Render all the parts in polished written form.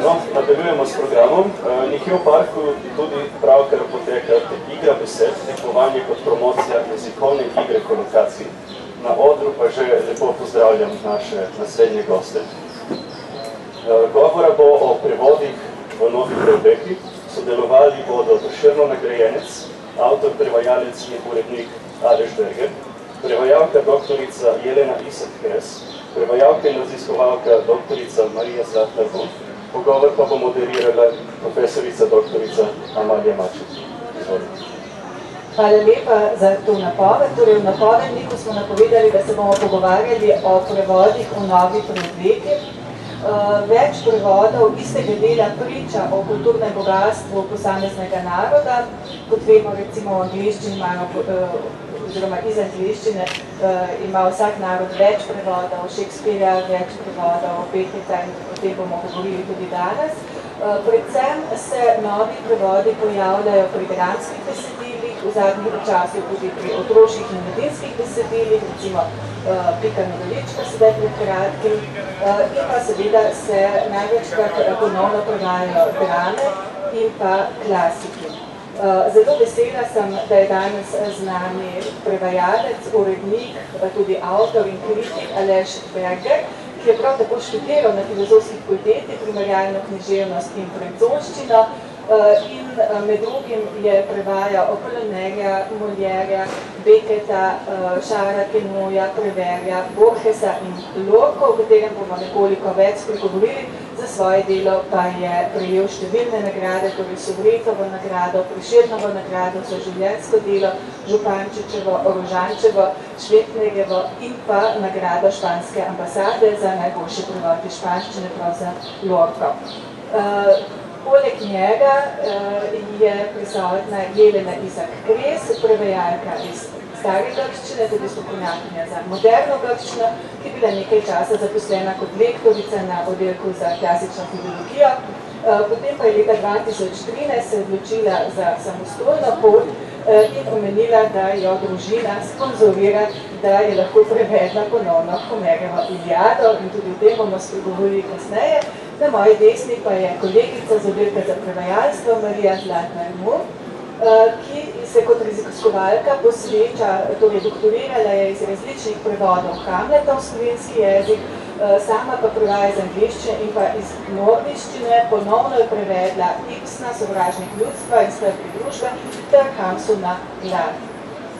No, nadaljujemo s programom. Nekje v parku tudi pravkar poteka igra besed, tekmovanje kot promocija jezikovne igre kolokacij. Na odru pa že lepo pozdravljam naše naslednje goste. Govora bo o prevodih v novi preobleki. Sodelovali bodo Prešernov nagrajenec, avtor, prevajalec in urednik Aleš Berger, prevajalka doktorica Jelena Isak-Kres, prevajalka in raziskovalka doktorica Marija Zlatnar-Bon. Pogovor pa bo moderirala profesorica doktorica Amalija Mačič. Izvolite. Hvala lepa za to napoved. Torej, v napovedniku smo napovedali, da se bomo pogovarjali o prevodih v novi preobleki. Več prevodov istega dela priča o kulturnem bogatstvu posameznega naroda. Kot vemo, recimo v angleščini imajo, oziroma iz angleščine ima vsak narod več prevodov, Shakespearea več prevodov, Becketa in o tem bomo govorili tudi danes. Predvsem se novi prevodi pojavljajo pri dramskih besedilih, v zadnjih časih tudi pri otroških in mladinskih besedilih, recimo Pika Nogavička sedaj pred kratkim, in pa seveda se največkrat ponovno prevajajo drame in pa klasiki. Zelo vesela sem, da je danes z nami prevajalec, urednik, tudi avtor in kritik Aleš Berger, ki je prav tako študiral na filozofski fakulteti primerjalno književnost in francoščino in med drugim je prevajal Apollonerja, Molièrja, Becketa, Charlesa Queneauja, Préverja, Borgesa in Lorco, o katerem bomo nekoliko več spregovorili. Za svoje delo pa je prejel številne nagrade, torej Sovretovo nagrado, Prešernovo nagrado za življenjsko delo, Župančičevo, Rožančevo, Švetnerjevo in pa nagrado španske ambasade za najboljši prevod iz španščine, prav za Lorco. Poleg njega je prisotna Jelena Isak-Kres, prevajalka iz stare grščine, tudi strokovnjakinja za moderno grščino, ki je bila nekaj časa zaposlena kot lektorica na oddelku za klasično filologijo. Potem pa je leta 2013 se odločila za samostojno pot in omenila, da jo družina sponzorira, da je lahko prevedla ponovno Homerjevo Iliado in tudi o tem bomo spregovorili kasneje. Na moji desni pa je kolegica z oddelka za prevajalstvo Marija Zlatnar-Bon, ki se kot raziskovalka posveča, torej doktorirala je iz različnih prevodov Hamleta v slovenski jezik, sama pa prevaja iz angleščine in pa iz norveščine, ponovno je prevedla Ibsena, Sovražnik ljudstva in Strpke družbe ter Hamsuna Glad.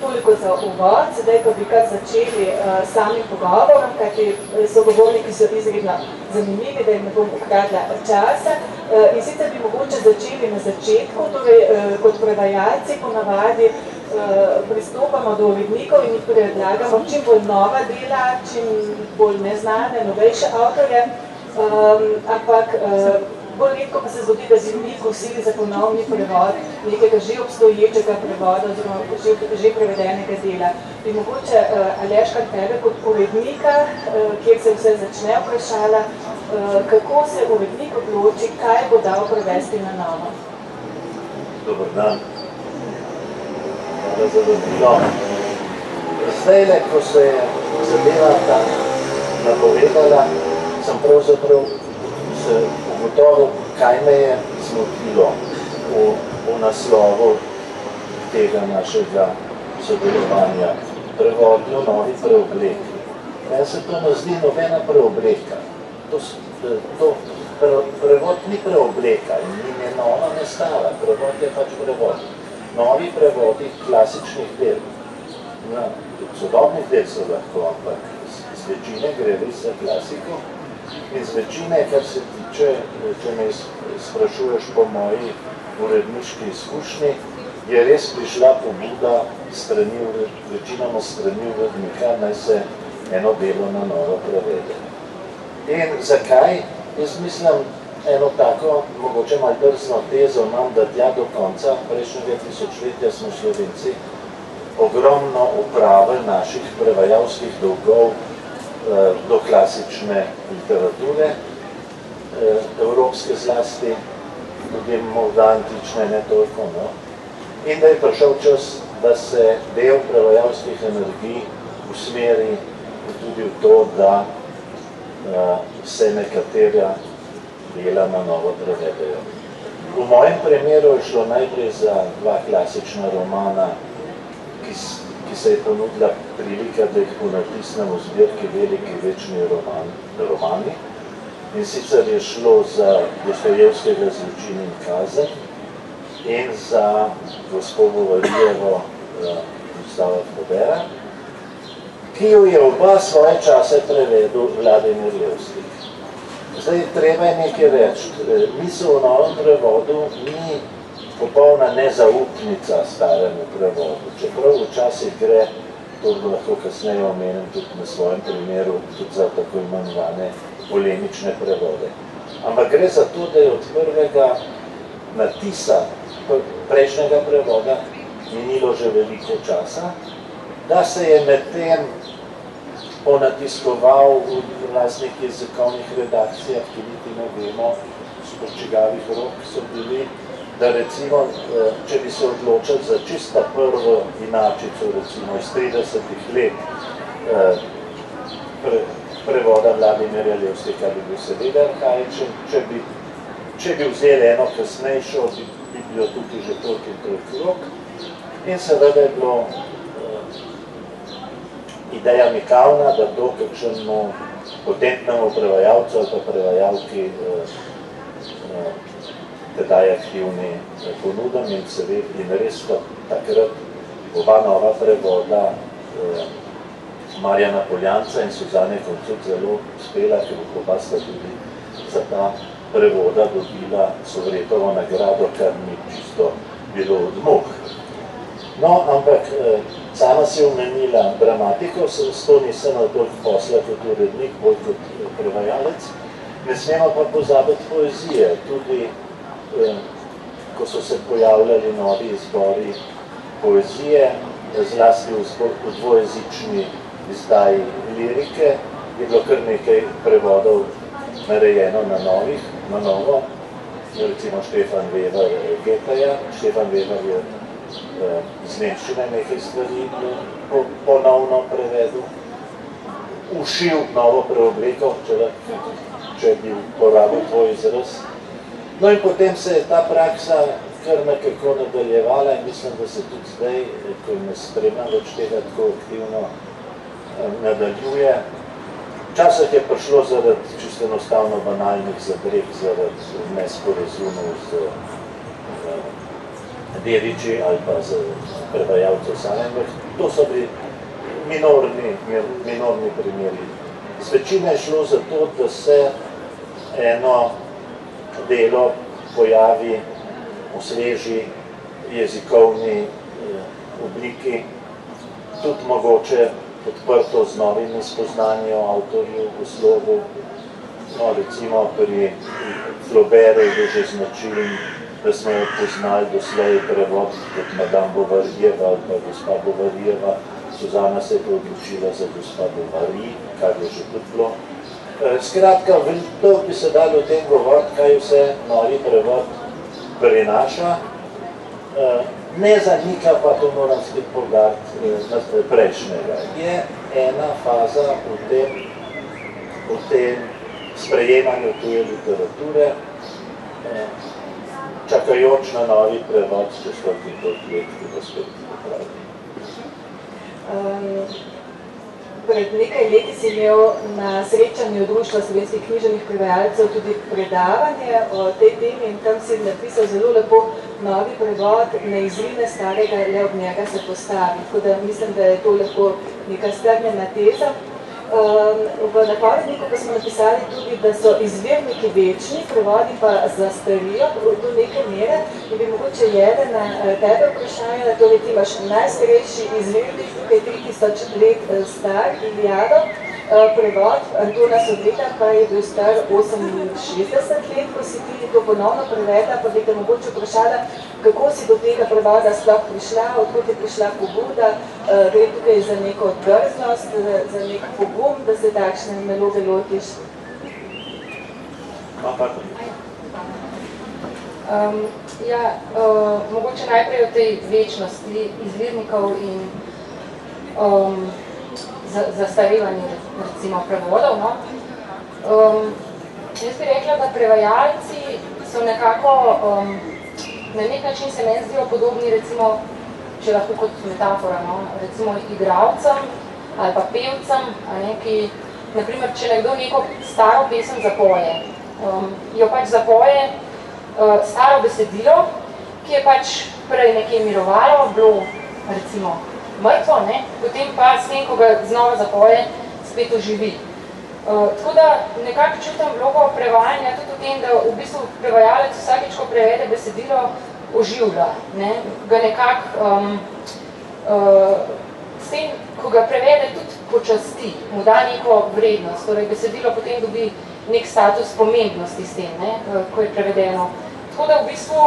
Toliko za uvod, sedaj pa bi kar začeli s samim pogovorom, kajti sogovorniki so izredno zanimivi, da jim ne bom ukradla časa. In sicer bi mogoče začeli na začetku, torej kot prevajalci ponavadi pristopamo do urednikov in jih predlagamo čim bolj nova dela, čim bolj neznane, novejše avtorje, ampak bolj redko pa se zgodi, da bi mi prosili za ponovni prevod nekega že obstoječega prevoda oziroma že prevedenega dela. Bi mogoče Aleš kar tebe kot urednika, kjer se vse začne, vprašala, kako se urednik odloči, kaj bo dal prevesti na novo? Dobar dan. No, zdajle, ko se je zadeva ta napovedala, sem pravzaprav se ugotovil, kaj me je zmotilo v naslovu tega našega sodelovanja. Prevodi v novi preobleki. Meni se to ne zdi nobena preobleka. Prevod ni preobleka in ni nova nastala. Prevod je pač prevod. Novi prevodi klasičnih del. Sodobnih del so lahko, ampak z večine gre res za klasiko. In z večine, kar se tiče, če me sprašuješ po moji uredniški izkušnji, je res prišla pobuda večinoma strani urednika, naj se eno delo na novo prevede. In zakaj? Jaz mislim, eno tako, mogoče malo drzno tezo imam, da tja do konca prejšnjega tisočletja smo Slovenci ogromno upravili naših prevajalskih dolgov do klasične literature, evropske zlasti, tudi morda antične, ne toliko, no. In da je prišel čas, da se del prevajalskih energij usmeri tudi v to, da se nekatera dela na novo prevedejo. V mojem primeru je šlo najprej za dva klasična romana, ki se je ponudila prilika, da jih ponatisnem v zbirki Veliki večni romani. In sicer je šlo za Dostojevskega Zločin in kazen in za gospo Bovarijevo Gustava Flaubera, ki jo je oba svoje čase prevedel Vladimir Levstik. Zdaj, treba je nekaj reči. Misel v novem prevodu ni popolna nezaupnica staremu prevodu. Čeprav včasih gre, to bi lahko kasneje omenim tudi na svojem primeru, tudi za tako imenovane polemične prevode. Ampak gre za to, da je od prvega natisa prejšnjega prevoda minilo že veliko časa, da se je medtem ponatiskoval v raznih jezikovnih redakcijah, ki niti ne vemo, s čigavih rok so bili, da recimo, če bi se odločili za čista prvo inačico, recimo iz 30 let prevoda Vladimirja Levstika, bi bil seveda arhaičen, če bi vzeli eno kasnejšo, bi bilo tukaj že toliko in toliko rok. In seveda je bilo ideja mikavna, da do kakšnemu potentnemu prevajalcu ali pa prevajalki tedaj aktivni ponudom in res kot takrat oba nova prevoda Marjana Poljanca in Suzane Koncuk zelo uspela, ker oba sta tudi za ta prevoda dobila Sovretovo nagrado, kar ni čisto bilo odmuk. No, ampak sama si omenila dramatiko, s to nisem na toliko posla kot urednik, bolj kot prevajalec. Ne smemo pa pozabiti poezije. Tudi, ko so se pojavljali novi izbori poezije, zlasti v dvojezični izdaji lirike, je bilo kar nekaj prevodov narejeno na novo. Recimo Štefan Weber Goetheja. Štefan Weber je iz nemščine nekaj stvari ponovno prevedel, ušil novo preobleko, če bi uporabil tvoj izraz. No in potem se je ta praksa kar nekako nadaljevala in mislim, da se tudi zdaj, ko ne spremljam več tega tako aktivno, nadaljuje. Včasih je prišlo zaradi čisto enostavno banalnih zadreg, zaradi nesporazumov z dediči ali pa z prevajalcev samem. To so bili minorni primeri. Z večine je šlo za to, da se eno delo pojavi v sveži jezikovni obliki, tudi mogoče odprto z novimi spoznanji o avtorju v slogu. No, recimo pri Flauberu je že značilen, da smo jo poznali doslej prevod kot Madame Bovarijeva ali pa gospa Bovarijeva. Suzana se je odločila za gospa Bovary, kar je že tudi bilo. Skratka, veliko bi se dali o tem govoriti, kaj vse novi prevod prinaša. Ne zanika pa, to moram spet poudariti, prejšnjega. Je ena faza v tem sprejemanju tuje literature, čakajoč na novi prevod čez 100 let, ki bo spet popravil. Pred nekaj leti si imel na srečanju Društva slovenskih književnih prevajalcev tudi predavanje o tej temi in tam si napisal zelo lepo novi prevod ne izrine starega, le ob njega se postavi. Tako da mislim, da je to lahko neka strnjena teza. V napovedniku pa smo napisali tudi, da so izvirniki večni, prevodi pa zastarijo do neke mere. In bi mogoče Jele na tebe vprašanja, torej ti imaš najstarejši izvirnik, tukaj 3000 let star, Iliado, prevod Antona Sobreta pa je bil star 68 let, ko si ti to ponovno prevedla, pa bi te mogoče vprašala, kako si do tega prevoda sploh prišla, odkot je prišla pobuda, gre tukaj za neko drznost, za nek pogum, da se takšne naloge lotiš? Mogoče najprej o tej večnosti izvirnikov in zastarevanju recimo prevodov. Jaz bi rekla, da prevajalci so nekako, na nek način se meni zdijo podobni, recimo, če lahko kot metafora, no? Recimo igralcem ali pa pevcem, ki, naprimer, če nekdo neko staro pesem zapoje, jo pač zapoje staro besedilo, ki je pač prej nekje mirovalo, bilo, recimo, mrtvo, ne? Potem pa s tem, ko ga znova zapoje, spet oživi. Tako da nekako čutim vlogo prevajanja tudi v tem, da v bistvu prevajalec vsakič, ko prevede besedilo, oživlja. Ne? Ga nekako s tem, ko ga prevede, tudi počasti, mu da neko vrednost. Torej, besedilo potem dobi nek status pomembnosti s tem, ne? Ko je prevedeno. Tako da v bistvu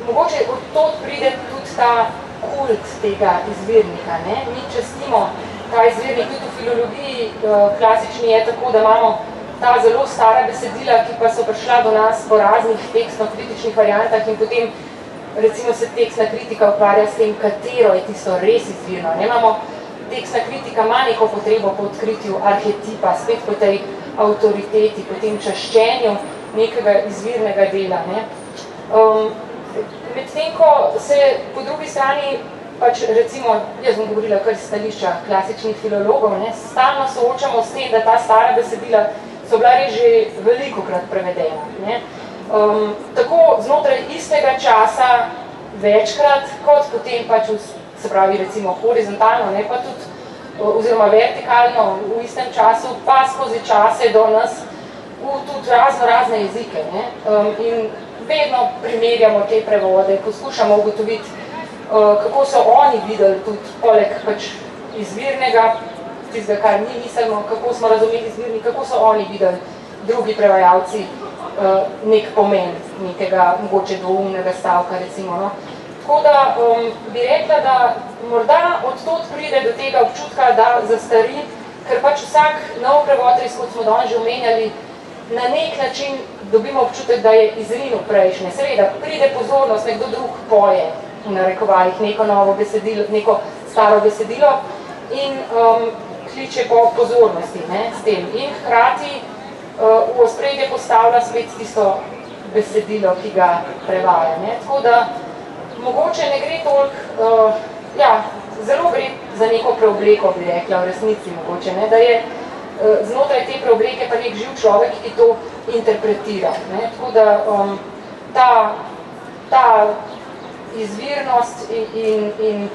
mogoče od tod pride tudi ta kult tega izvirnika. Ne? Mi častimo ta izvirnik, tudi v filologiji klasični je tako, da imamo ta zelo stara besedila, ki pa so prišla do nas po raznih tekstno-kritičnih variantah in potem recimo se tekstna kritika ukvarja s tem, katero je tisto res izvirno. Ne? Imamo tekstna kritika ima neko potrebo po odkritju arhetipa, spet po tej avtoriteti, po tem čaščenju nekega izvirnega dela. Ne? Medtem, ko se po drugi strani pač recimo, jaz bom govorila kar iz stališča klasičnih filologov, ne, stalno soočamo s tem, da ta stara besedila so bila res že velikokrat prevedena. Ne. Tako znotraj istega časa večkrat, kot potem pač, se pravi recimo horizontalno, ne, pa tudi, oziroma vertikalno v istem času, pa skozi čase do nas v tudi razne jezike. Ne. In vedno primerjamo te prevode, poskušamo ugotoviti, kako so oni videli tudi poleg pač izvirnega, tistega, kar mi mislimo, kako smo razumeli izvirni, kako so oni videli drugi prevajalci nek pomen nekega mogoče dvoumnega stavka, recimo. No. Tako da bi rekla, da morda od tod pride do tega občutka, da zastari, ker pač vsak nov prevod, res kot smo danes že omenjali, na nek način dobimo občutek, da je izrinil prejšnje. Seveda, pride pozornost, nekdo drug poje, v narekovajih, neko novo besedilo, neko staro besedilo in kliče po pozornosti, ne, s tem. In hkrati v ospredje postavlja spet tisto besedilo, ki ga prevaja. Ne. Tako da mogoče ne gre toliko, zelo gre za neko preobleko, bi rekla, v resnici mogoče, ne, da je znotraj te preobleke pa nek živ človek, ki to interpretira. Ne. Tako da ta izvirnost in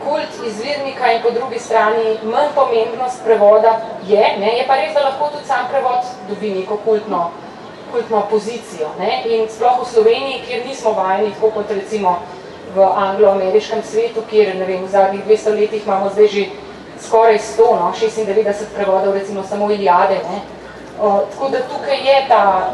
kult izvirnika in po drugi strani manj pomembnost prevoda je, ne, je pa res, da lahko tudi sam prevod dobi neko kultno pozicijo. Ne, in sploh v Sloveniji, kjer nismo vajeni, tako kot recimo v anglo-ameriškem svetu, kjer, ne vem, v zadnjih 200 letih imamo zdaj že skoraj 100, no, 96 prevodov, recimo samo Iliade. Ne. Tako da tukaj je ta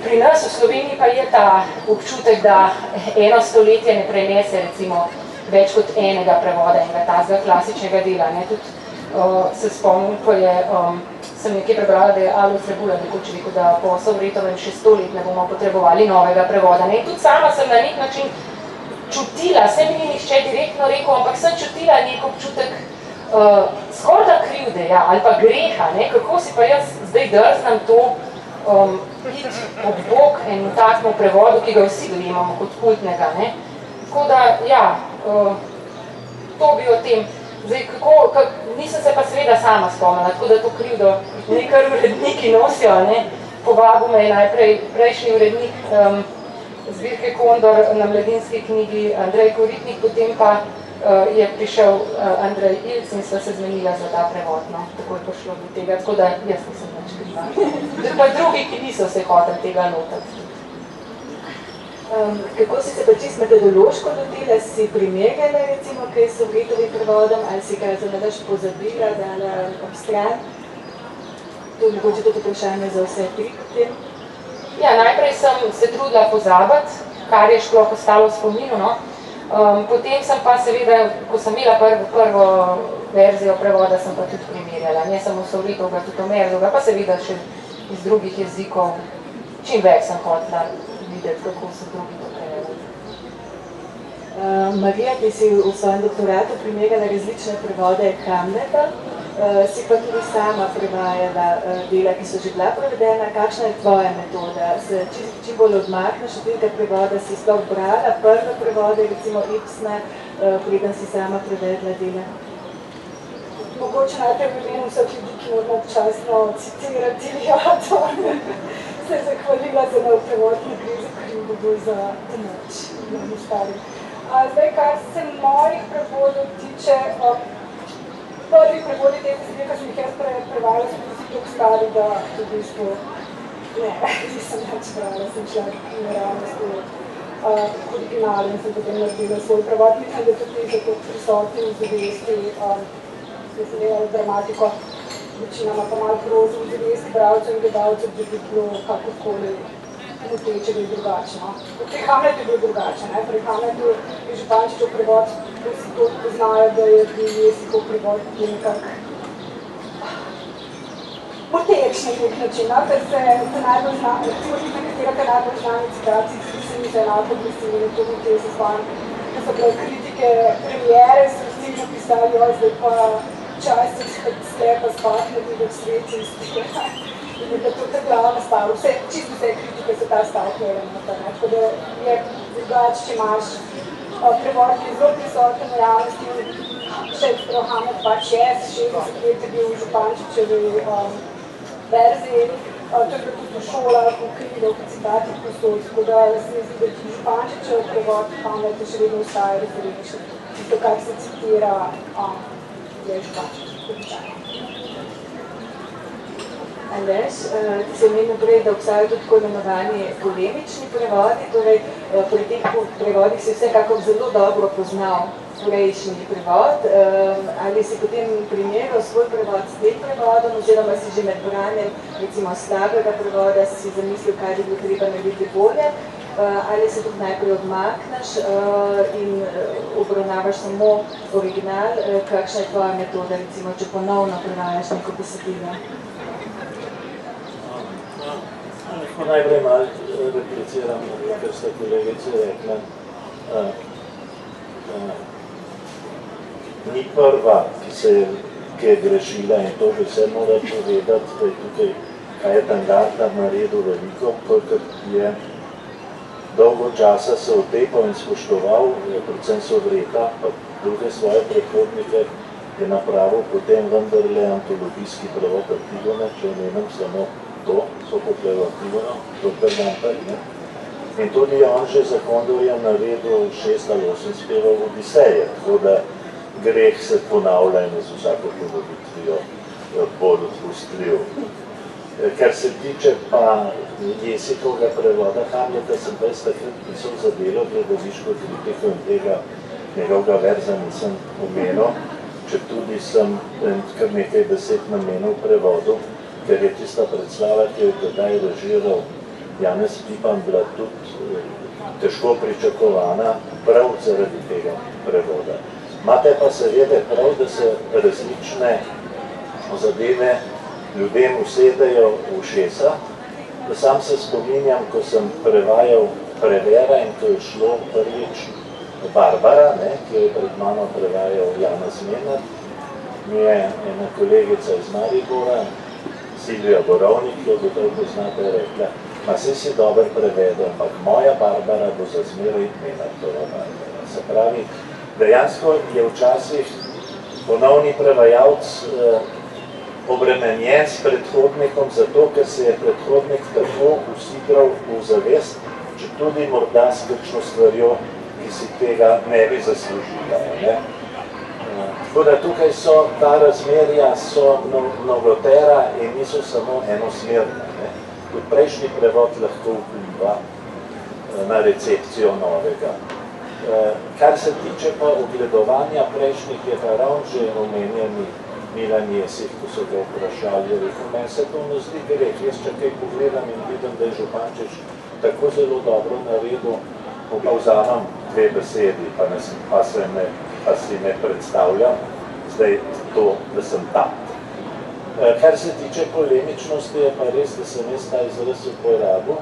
pri nas v Sloveniji pa je ta občutek, da eno stoletje ne prenese recimo več kot enega prevoda, enega tazga klasičnega dela. Ne. Tudi se spomnim, ko sem nekaj prebrala, da je Alois Rebula nekoč rekel, da po Sovretovem še 100 let ne bomo potrebovali novega prevoda. Ne. In tudi sama sem na nek način čutila, se mi ni nihče direktno rekel, ampak sem čutila nek občutek skorda krivde, ja, ali pa greha, ne. Kako si pa jaz zdaj drznem to iti ob bok in v takmu prevodu, ki ga vsi dojemamo kot kultnega. Ne? Tako da, ja, to bi o tem. Zdaj, nisem se pa seveda sama spomnila, tako da to krivdo nekaj uredniki nosijo. Ne? Povabil me je najprej prejšnji urednik zbirke Kondor na mladinski knjigi Andrej Koritnik, potem pa je prišel Andrej Ilc in sva se zmenila za ta prevod. No? Tako je prišlo do tega, tako da jaz nisem več kriva. Pa drugi, ki niso se hoteli tega lotati. Kako si se pa čisto metodološko lotila? Si primerjala recimo kaj s Sovretovim prevodom ali si kaj zanadaš pozabila, dala ob stran? To je mogoče tudi vprašanje za vse tri potem. Ja, najprej sem se trudila pozabiti, kar je šlo ostalo v spominu, no. Potem sem pa seveda, ko sem imela prvo verzijo prevoda, sem pa tudi primerjala. Ne samo Sovretovega, tudi Omerzovega, pa seveda še iz drugih jezikov. Čim več sem hotela videti, kako so drugi to prevedali. Marija, ti si v svojem doktoratu primerjala različne prevode Hamleta, si pa tudi sama prevajala dela, ki so že bila prevedena. Kakšna je tvoja metoda? Se čim bolj odmakneš od tega prevoda, si sploh brala prve prevode, recimo Ibsna, preden si sama prevedla dela? Mogoče najprej v imenu vseh ljudi, ki moramo občasno citirati Iliado, se je zahvalila za nov prevod, ne gre za krivo za pomoč. Zdaj, kar se mojih prevodov tiče, prvi prevodi te besedil, ki sem jih jaz prevajala, so vsi tako stari, da v bistvu ne, nisem več brala, sem šla v realnosti originalno in sem potem naredila svoj prevod. Mislim, da tudi zato prisotni v zavesti, sem delala dramatiko, večinama pa malo prozo v zavesti bralcev in gledalcev, da bi bilo kakorkoli moteče, da je drugačno. Pri Hamletu je bil drugačen. Pri Hamletu je Župančičev prevod, vsi to poznajo, da je bil Jesikov prevod nekako moteč na nek način, ker se najbolj znani, recimo tudi nekaterate najbolj znani citaciji, ki se mi se enako glesili, to mi te se spomnim, da so bile kritike premiere, so vsi napisali, zdaj pa čas se sklepa spat na videk sveci in stike. In da to je glavna stavka, čisto vse kritike so ta stavka elementa. Tako da je drugače, če imaš prevod, ki je zelo prisoten v javnosti, še Hamlet pač 60 let je bil v Župančičevi verziji, to je bilo tudi v šolah, v knjigah, v citatih postoj, tako da se mi zdi, da tudi Župančičev prevod Hamleta še vedno ostaja referenčen. Tisto, kar se citira, je Župančičev. Aleš, ti se omenil prej, da obstajajo tudi tako imenovani polemični prevodi, torej pri teh prevodih si vsekakor zelo dobro poznal prejšnji prevod, ali si potem primerjal svoj prevod s tem prevodom, oziroma si že med branjem, recimo slabega prevoda, si zamislil, kaj bi bilo treba narediti bolje, ali se tudi najprej odmakneš in obravnavaš samo original, kakšna je tvoja metoda, recimo, če ponovno prevajaš neko besedilo? Lahko najprej malo repliciram na to, kar sta kolegice rekla. Ni prva, ki je grešila in to že vse mora povedati, da je tukaj, kaj je Tangartner naredil veliko, kolikor je dolgo časa se otepal in spoštoval, predvsem Sovreta, pa druge svoje predhodnike, je napravil potem vendarle antologijski prevod Antigone, če omenim samo to, Sofokljevo Antigono, doktor Gantar, in tudi on že za Kondorja naredil 6 ali 8 speval Odiseje, tako da greh se ponavlja in z vsako ponovitvijo bolj odpustljiv. Kar se tiče pa Jesikovega prevoda Hamleta, sem pa takrat pisal za delo gledališko kritiko in tega njegovega verza nisem omenil, če tudi sem kar nekaj besed namenil prevodu, ker je tista predstava, ki je tedaj režiral Janez Pipan, bila tudi težko pričakovana prav zaradi tega prevoda. Imate pa seveda prav, da se različne zadeve ljudem usedejo v ušesa. Sam se spominjam, ko sem prevajal Prevera in ko je šlo prvič Barbara, ki jo je pred mano prevajal Janez Menard, mi je ena kolegica iz Maribora, Silvija Borovnik, ki jo gotovo poznate, rekla, ma si dober prevedel, ampak moja Barbara bo za zmeraj Menardova Barbara. Se pravi, dejansko je včasih ponovni prevajalc obremenjen s predhodnikom zato, ker se je predhodnik tako usigral v zavest, če tudi morda s kakšno stvarjo, ki si tega ne bi zaslužila. Tako da tukaj so ta razmerja so mnogotera in niso samo enosmerna. Tudi prejšnji prevod lahko vpliva na recepcijo novega. Kar se tiče pa ogledovanja prejšnjih, je pa ravno že omenjeni Milan Jesih, ko so ga vprašali, je rekel, meni se to ne zdi greh, jaz če kaj pogledam in vidim, da je Župančič tako zelo dobro naredil, pa vzamem 2 besedi, pa si ne predstavljam, zdaj to, da sem tam. Kar se tiče polemičnosti, je pa res, da sem jaz ta izraz uporabil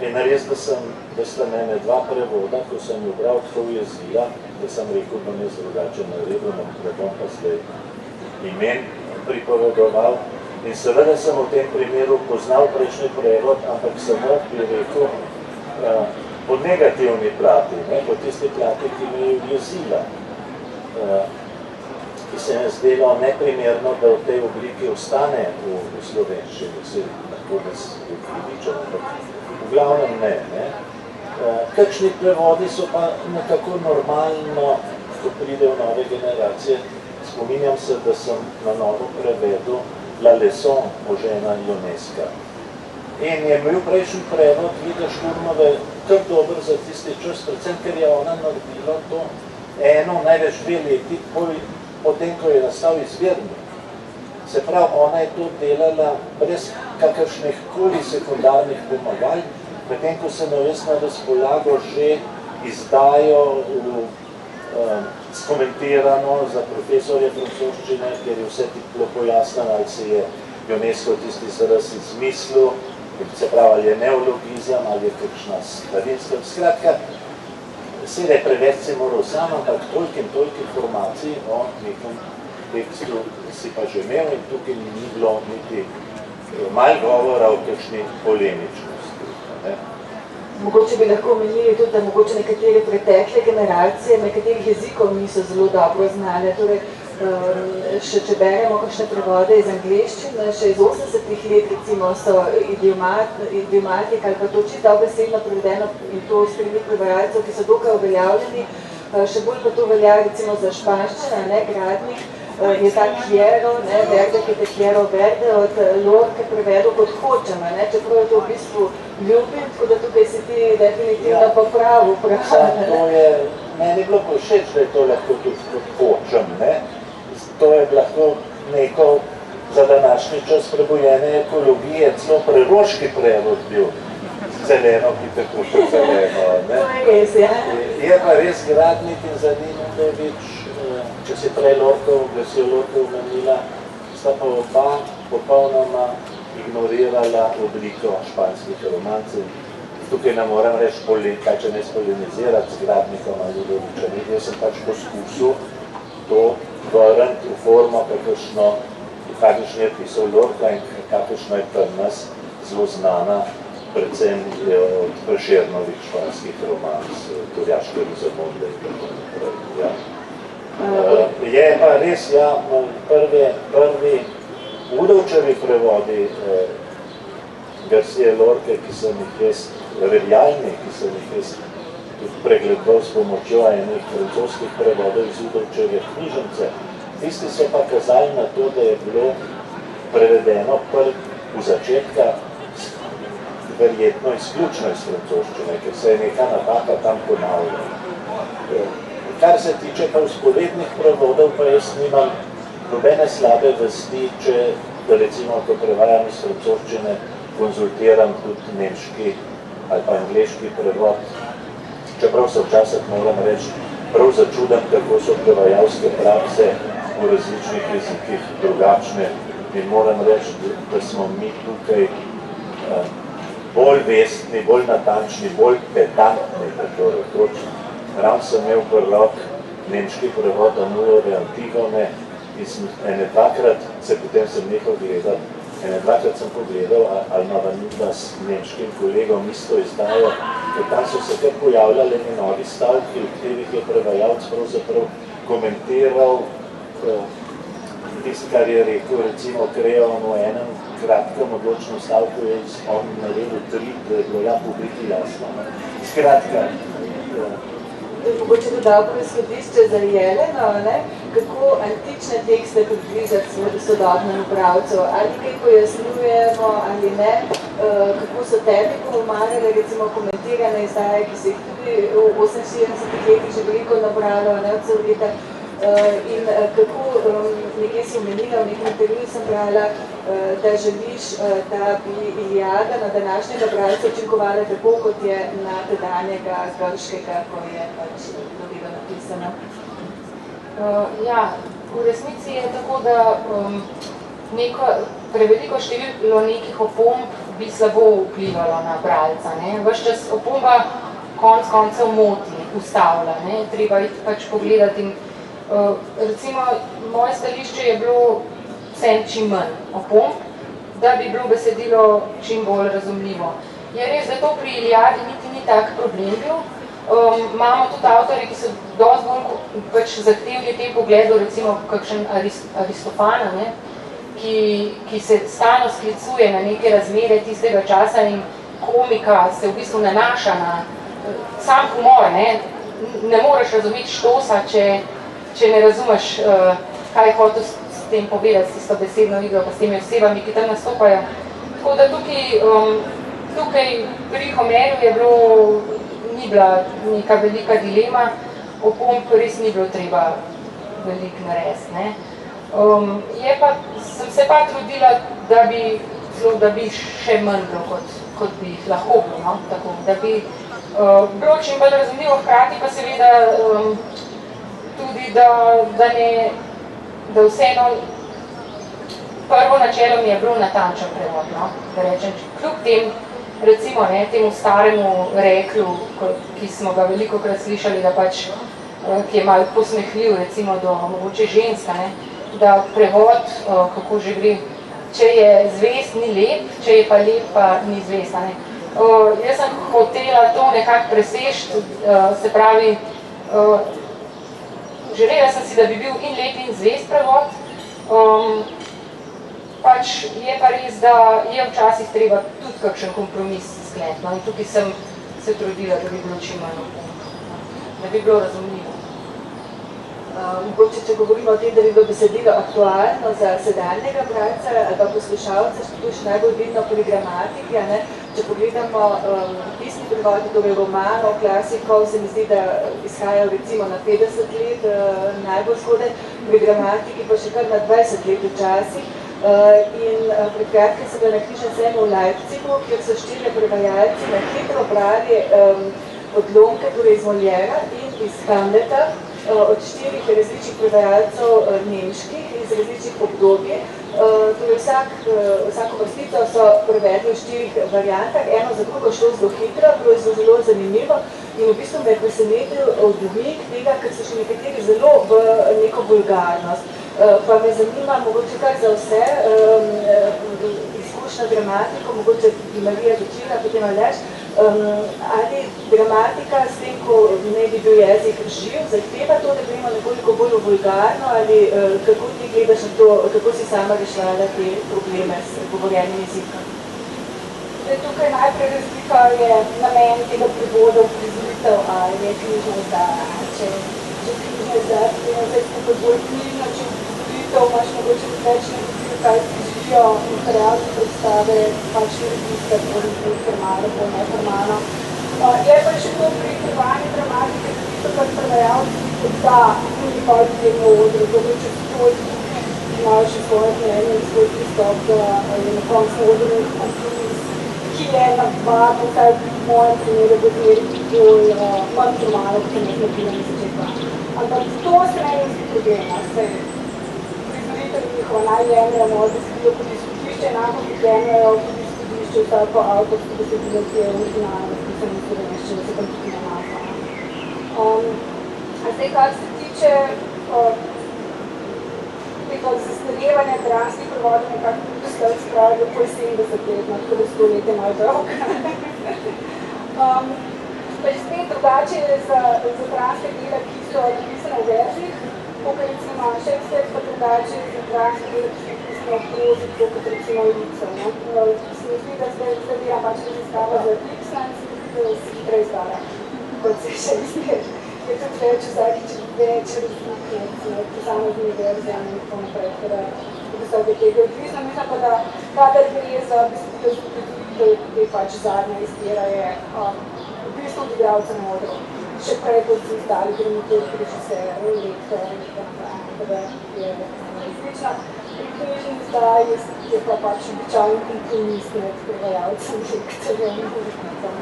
In res, da sta mene dva prevoda, ko sem jo bral tako jezila, da sem rekel, da ne drugače naredil, ne bom pa zdaj imen pripovedoval. In seveda sem v tem primeru poznal prejšnji prevod, ampak samo bi rekel po negativni plati, po tisti plati, ki me je jezila, ki se je zdelo neprimerno, da v tej obliki ostane v slovenščini, se lahko nas priliča, ampak v glavnem ne. Kakšni prevodi so pa nekako normalno, ko pride v nove generacije. Spominjam se, da sem na novo prevedel La Leçon, možena Ionesca. In je bil prejšnji prevod Vida Šturmove kar dober za tisti čas, predvsem, ker je ona naredila to eno, največ 2 leti, potem, ko je nastal izvirnik. Se pravi, ona je to delala brez kakršnih koli sekundarnih pomagal, medtem ko sem jo jaz na razpolago že izdajo skomentirano za profesorje francoščine, ker je vse bilo pojasneno, ali se je Ionesco tisti zaraz izmislil, se pravi, ali je neologizem, ali je kakšna starinska. Skratka, seveda prevedci moral sam, ampak toliko informacij o nekem tekstu si pa že imel in tukaj ni bilo niti malo govora o kakšni polemičnosti. Mogoče bi lahko omenili tudi, da mogoče nekatere pretekle generacije nekaterih jezikov niso zelo dobro znale. Torej, še če beremo kakšne prevode iz angleščine, še iz 80-ih let, recimo, so idiomatika ali pa to čisto dobesedno prevedeno in to strani prevajalcev, ki so dokaj uveljavljeni. Še bolj pa to velja recimo za španščino, Gradnik, je ta Quiero, Verde, ki te Quiero Verde, od Lorke prevedel kot hočem, čeprav je to v bistvu ljubim, tako da tukaj si ti definitivno popravil. Meni je bilo všeč, da je to lahko tudi kot hočem. To je lahko neko za današnji čas prebojene ekologije, celo preroški prevod bil zeleno, ki tako še zeleno. To je res, ja. Je pa res Gradnik in Zadinovič, če si prej Lorkov omenila, sta pa oba popolnoma ignorirala obliko španskih romancev. Tukaj ne moram reči, kaj če ne spolinizirati z Gradnikom ali Ludovičem. Jaz sem pač poskusil to vrniti v formo, kakršno je pisal Lorca in kakršno je pri nas zelo znana, predvsem od Prešernovih španskih romanc, Turjaške Rizamonde in tako naprej. Je pa res, prvi Udovčevi prevodi Garcia Lorke, ki sem jih jaz, verjalni, ki sem jih jaz tudi pregledal s pomočjo enih francoskih prevodov iz Udovčeve knjižnice. Tisti so pa kazali na to, da je bilo prevedeno v začetka verjetno izključno iz francoščine, ker se je neka napaka tam ponavljala. Kar se tiče pa vzporednih prevodov, pa jaz nimam nobene slabe vesti, če recimo, ko prevajam iz francoščine, konzultiram tudi nemški ali pa angleški prevod. Čeprav se včasih moram reči, prav začudem, kako so prevajalske prakse v različnih jezikih drugačne in moram reči, da smo mi tukaj bolj vestni, bolj natančni, bolj pedantni, tako rekoč. Ravno sem imel prvo nemški prevod Amurove Antigone in sem dvakrat, potem sem nehal gledati, dvakrat sem pogledal, ali ima Vanilla s nemškim kolegom isto izdajo, ker tam so se kar pojavljali novi stavki, v katerih je prevajalc pravzaprav komentiral tisto, kar je rekel, recimo Kreon v enem kratkem odločnem stavku, je on naredil 3, da je bilo publiki jasno. Skratka, mogoče to dobro izhodišče za Jeleno, kako antične tekste približati sodobnemu bralcu, ali kaj pojasnjujemo ali ne, kako so tebi pomagale, recimo komentirane izdaje, ki so jih tudi v 48 letih že veliko nabralo, od Saurita, in kako, nekaj si omenila, v nekem intervjuju sem brala, da želiš, da bi Iliada na današnjega bralca učinkovala tako, kot je na tedanjega grškega, ko je pač bilo napisano. Ja, v resnici je tako, da preveliko število nekih opomb bi slabo vplivalo na bralca. Ves čas opomba koncev moti, ustavlja. Treba iti pač pogledati in recimo, moje stališče je bilo vsem čim manj opomb, da bi bilo besedilo čim bolj razumljivo. Je res, da to pri Iliadi niti ni tak problem bil. Imamo tudi avtorji, ki so dosti bolj zahtevni v tem pogledu, recimo kakšen Aristofana, ki se stalno sklicuje na neke razmere tistega časa in komika se v bistvu nanaša na sam humor. Ne moreš razumeti štosa, če ne razumeš, kaj je hotel s tem povedati, s tisto besedno igro, pa s temi osebami, ki tam nastopajo. Tako da tukaj pri Homerju je bilo, ni bila neka velika dilema, opomb res ni bilo treba veliko narediti. Sem se pa trudila, da bi še manj bilo, kot bi lahko bilo, da bi bilo čim bolj razumljivo, hkrati pa seveda tudi, da vseeno prvo načelo mi je bilo natančen prevod, da rečem, kljub tem, recimo, temu staremu reklu, ki smo ga velikokrat slišali, da pač, ki je malo posmehljiv, recimo, do mogoče ženska, da prevod, kako že gre, če je zvest, ni lep, če je pa lep, pa ni zvest. Jaz sem hotela to nekako presežiti, se pravi, želela sem si, da bi bil in lep in zvest prevod, pač je pa res, da je včasih treba tudi kakšen kompromis skleniti. In tukaj sem se trudila, da bi bilo čim manj opomb, da bi bilo razumljivo. Mogoče, če govorimo o tem, da bi bilo besedilo aktualno za sedanjega bralca ali pa poslušalca, to je še najbolj vidno pri gramatiki. Če pogledamo pisni prevodi, torej romanov, klasikov, se mi zdi, da izhajajo recimo na 50 let najbolj zgodaj, pri gramatiki pa še kar na 20 let včasih. In pred kratkim sem bila na knjižnem sejmu v Leipzigu, kjer so 4 prevajalci na hitro brali odlomke, torej iz Moliera in iz Hamleta, od 4 različnih prevajalcev nemških iz različnih obdobij. Torej vsako vrstico so prevedli v 4 variantah, eno za drugo šlo zelo hitro, bilo je zelo zanimivo in v bistvu me je presenetil odmik tega, ker so še nekateri zelo v neko vulgarnost. Pa me zanima, mogoče kar za vse, izkušnja dramatiko, mogoče Marija začela, potem Aleš, ali dramatika s tem, ko ne bi bil jezik živ, zahteva to, da gremo nekoliko bolj vulgarno, ali kako ti gledaš na to, kako si sama rešvala te probleme s govorjenim jezikom? Tukaj najprej razlika je namen tega prevoda v prizoritev ali je knjižna izdaja. Če knjižna izdaja, potem je zdaj skupaj bolj knjižna, če prizoritev imaš mogoče več nekaj, kaj prižijo materialne predstave, pač register, formalno, neformalno. Je pa še to pri prevajanju dramatike, tisto, kar prevajalci odda tudi pa odredno odre, zato če to imajo še svoje mnenje in svoj pristop, da je na koncu odre kompromis, ki je navadno, kaj v mojem primeru bolj manj formalno, kot sem nekaj bila na začetku. Ampak to se meni zdi problema, se prizoritev njihova najjemljamo od besedilo kot izhodišče, enako kot jemljajo kot izhodišče vsako avtorsko besedilo, ki je originalno, ki se mi slovenščine, se tam tudi nanaša. Zdaj, kar se tiče tega zastarevanja dramskih prevodov, nekako dostali spravi okoli 70 let, tako da 100 let je malo dolg. Pač spet drugače je za dramske dela, ki so napisane v verzih, tukaj recimo Shakespeare, pa drugače za dramske dela, ki so napisane v prozi, kot recimo Ibsen. Se mi zdi, da zdaj dela pač raziskava za Ibsen, se mi zdi, da se hitro izdara, kot se Shakespeare. Je tudi več vsakič več razlike med posameznimi verzijami in tako naprej, kada vsake tega odvisno. Mislim pa, da kadar gre za besedilo za upreditev, je pač zadnja izbira je v bistvu od igralca na odru. Še prej kot si izdali dramaturg, režiser, lektor in tako naprej, kada je različna. Pri knjižni izdaji je pa pač običajen kompromis med prevajalcem, lektorjem in urednikom.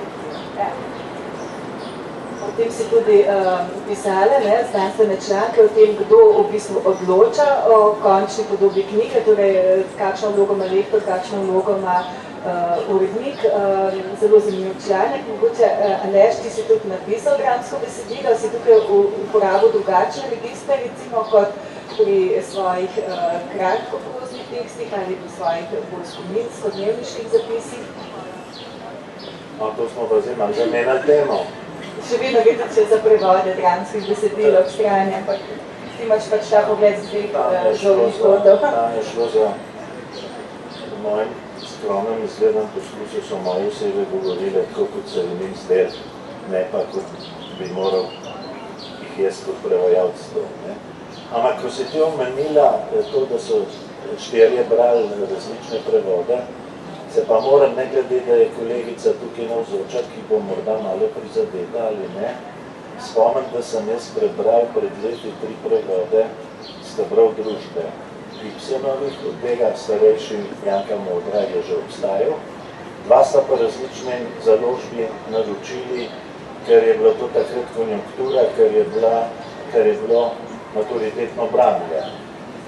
Potem si tudi pisala znanstvene članke o tem, kdo v bistvu odloča o končni podobi knjige, torej kakšno vlogo ima lektor, kakšno vlogo ima urednik. Zelo zanimiv članek. Mogoče, Aleš, ti si tudi napisal dramsko besedilo, si tukaj uporabil drugačne registre, recimo, kot pri svojih kratkoproznih tekstih ali pri svojih bolj spominsko-dnevniških zapisih. No, to smo pa zdaj malo zamenjali temo. Še vedno gre če za prevode dramskih besedil ob strani, ampak ti imaš pač ta pogled z dveh žolnih kotov. Tam je šlo za mojem skromnem izgledam poslusu, so moje osebe govorile, tako kot se jim zdel, ne pa kot bi moral jih jaz kot prevajalc to. Ampak ko si ti omenila to, da so štirje brali različne prevode, se pa moram, ne glede, da je kolegica tukaj navzoča, ki bo morda malo prizadeta ali ne, spomnim, da sem jaz prebral pred leti 3 prevode Stebrov družbe. Ibsenovih, od tega starejši Janka Modra je že obstajal. 2 sta pa različne založbi naročili, ker je bila to takrat konjunktura, ker je bilo maturitetno branje.